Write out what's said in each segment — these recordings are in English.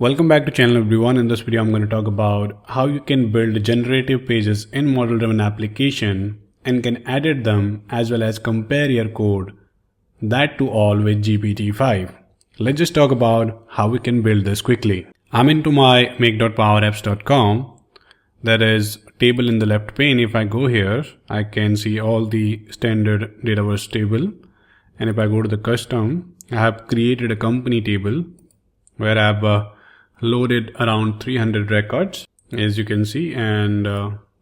Welcome back to channel everyone. In this video I'm going to talk about how you can build generative pages in model driven application and can edit them as well as compare your code, that to all with GPT-5. Let's just talk about how we can build this quickly. I'm into my make.powerapps.com. There is a table in the left pane. If I go here, I can see all the standard Dataverse table. And if I go to the custom, I have created a company table where I've loaded around 300 records, as you can see, and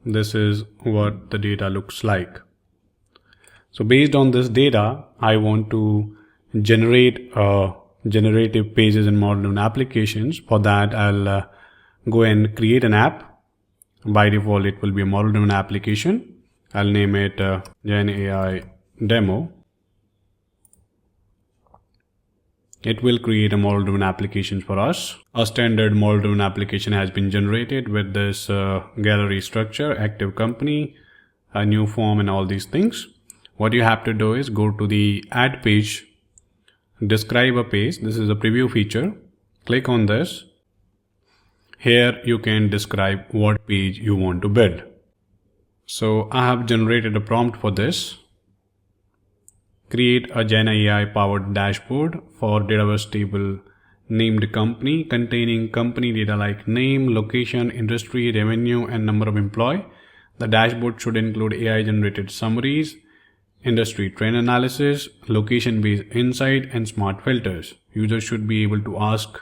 this is what the data looks like. So based on this data, I want to generate generative pages in modern applications. For that, I'll go and create an app. By default, it will be a model-driven application. I'll name it Gen AI Demo. It will create a model-driven application for us. A standard model-driven application has been generated with this gallery structure, active company, a new form, and all these things. What you have to do is go to the add page, describe a page. This is a preview feature. Click on this. Here you can describe what page you want to build. So I have generated a prompt for this. Create a Gen AI powered dashboard for Dataverse table named company containing company data like name, location, industry, revenue, and number of employees. The dashboard should include AI generated summaries, industry trend analysis, location based insight, and smart filters. Users should be able to ask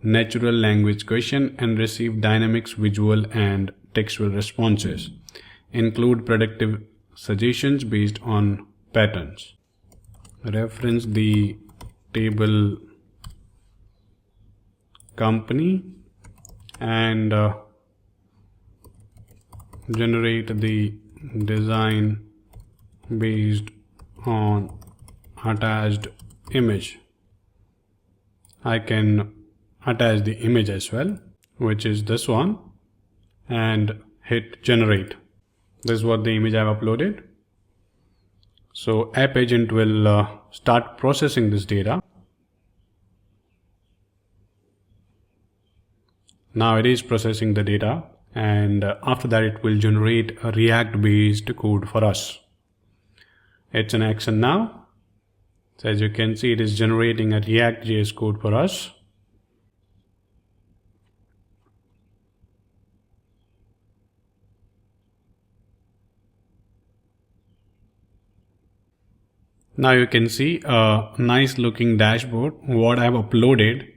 natural language question and receive dynamics, visual, and textual responses. Include predictive suggestions based on patterns. Reference the table company and generate the design based on attached image. I can attach the image as well, which is this one, and hit generate. This is what the image I've uploaded. So App Agent will start processing this data. Now it is processing the data, and after that it will generate a React based code for us. It's in action now. So as you can see, it is generating a React.js code for us. Now you can see a nice looking dashboard, what I've uploaded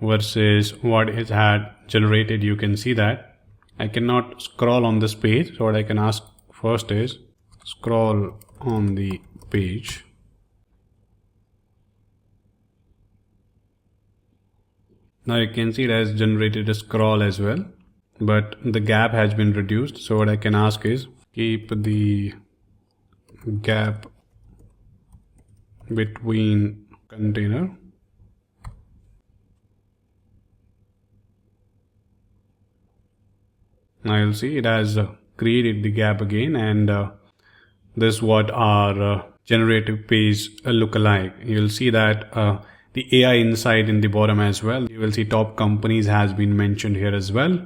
versus what it had generated. You can see that I cannot scroll on this page. So what I can ask first is scroll on the page. Now you can see it has generated a scroll as well, but the gap has been reduced. So what I can ask is keep the gap between container. Now you'll see it has created the gap again, and this is what our generative page look alike. You'll see that the AI insight in the bottom as well. You will see top companies has been mentioned here as well,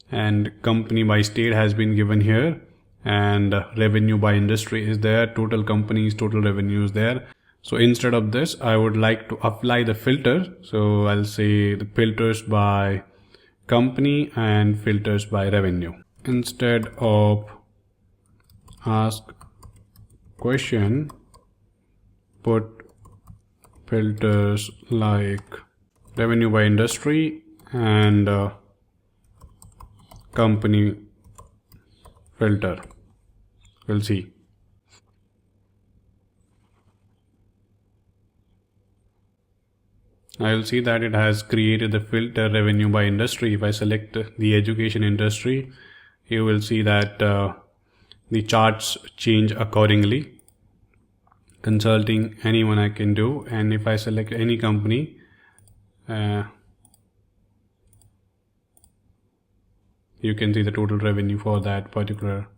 and company by state has been given here, and revenue by industry is there, total companies, total revenue is there. So instead of this, I would like to apply the filter. So I'll say the filters by company and filters by revenue. Instead of ask question, put filters like revenue by industry and company filter. We'll see. I will see that it has created the filter revenue by industry. If I select the education industry, you will see that the charts change accordingly. Consulting, anyone I can do, and if I select any company, you can see the total revenue for that particular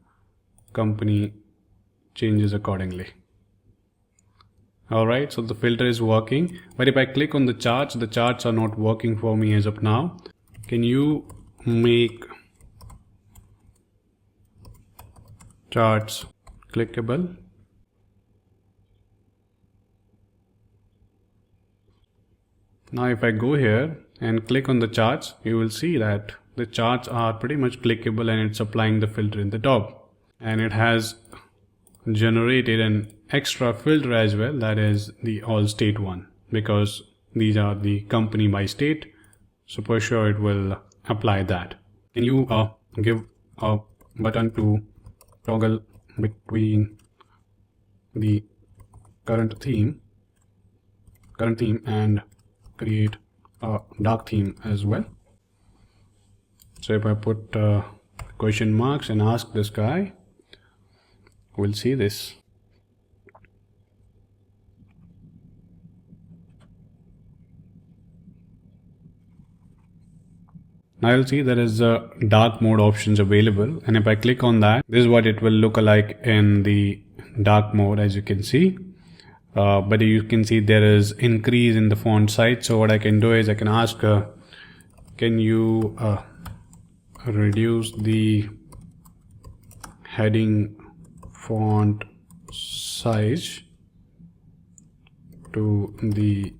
company changes accordingly. Alright, so the filter is working, but if I click on the charts are not working for me as of now. Can you make charts clickable? Now if I go here and click on the charts, you will see that the charts are pretty much clickable and it's applying the filter in the top. And it has generated an extra filter as well, that is the all state one, because these are the company by state. So for sure it will apply that. Can you give a button to toggle between the current theme and create a dark theme as well? So if I put question marks and ask this guy, we'll see this. Now you'll see there is a dark mode options available, and if I click on that, this is what it will look like in the dark mode, as you can see. But you can see there is increase in the font size. So what I can do is I can ask, can you reduce the heading font size to the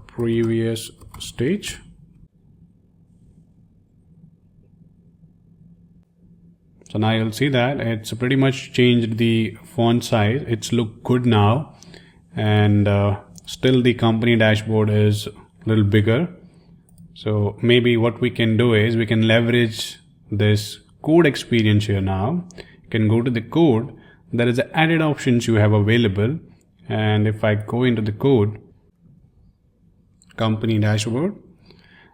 previous stage? So now you'll see that it's pretty much changed the font size. It's look good now, and still the company dashboard is a little bigger. So maybe what we can do is we can leverage this code experience here now. You can go to the code. There is added options you have available, and if I go into the code, company dashboard,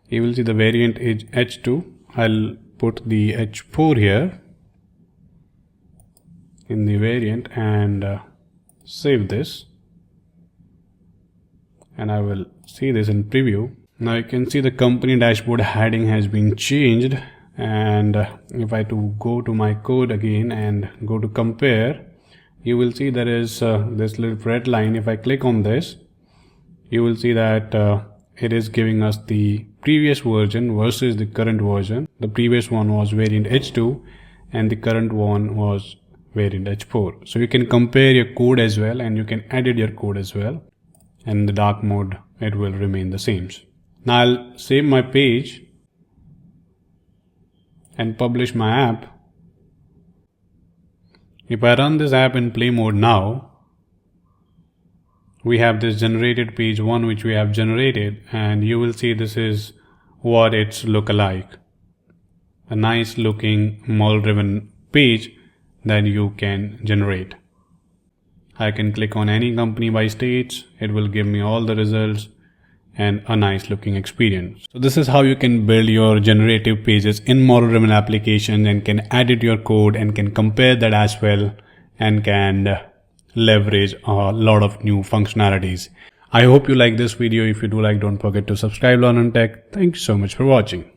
you will see the variant is H2. I'll put the H4 here in the variant and save this, and I will see this in preview. Now you can see the company dashboard heading has been changed, and if I go to my code again and go to compare, you will see there is this little red line. If I click on this, you will see that it is giving us the previous version versus the current version. The previous one was variant H2 and the current one was variant H4. So you can compare your code as well, and you can edit your code as well. And in the dark mode, it will remain the same. Now I'll save my page and publish my app. If I run this app in play mode now, we have this generated page 1 which we have generated, and you will see this is what it's look like. A nice looking model driven page that you can generate. I can click on any company by states, it will give me all the results and a nice looking experience. So this is how you can build your generative pages in model driven application, and can edit your code and can compare that as well, and can leverage a lot of new functionalities. I hope you like this video. If you do like, don't forget to subscribe, Learn on Tech. Thank you so much for watching.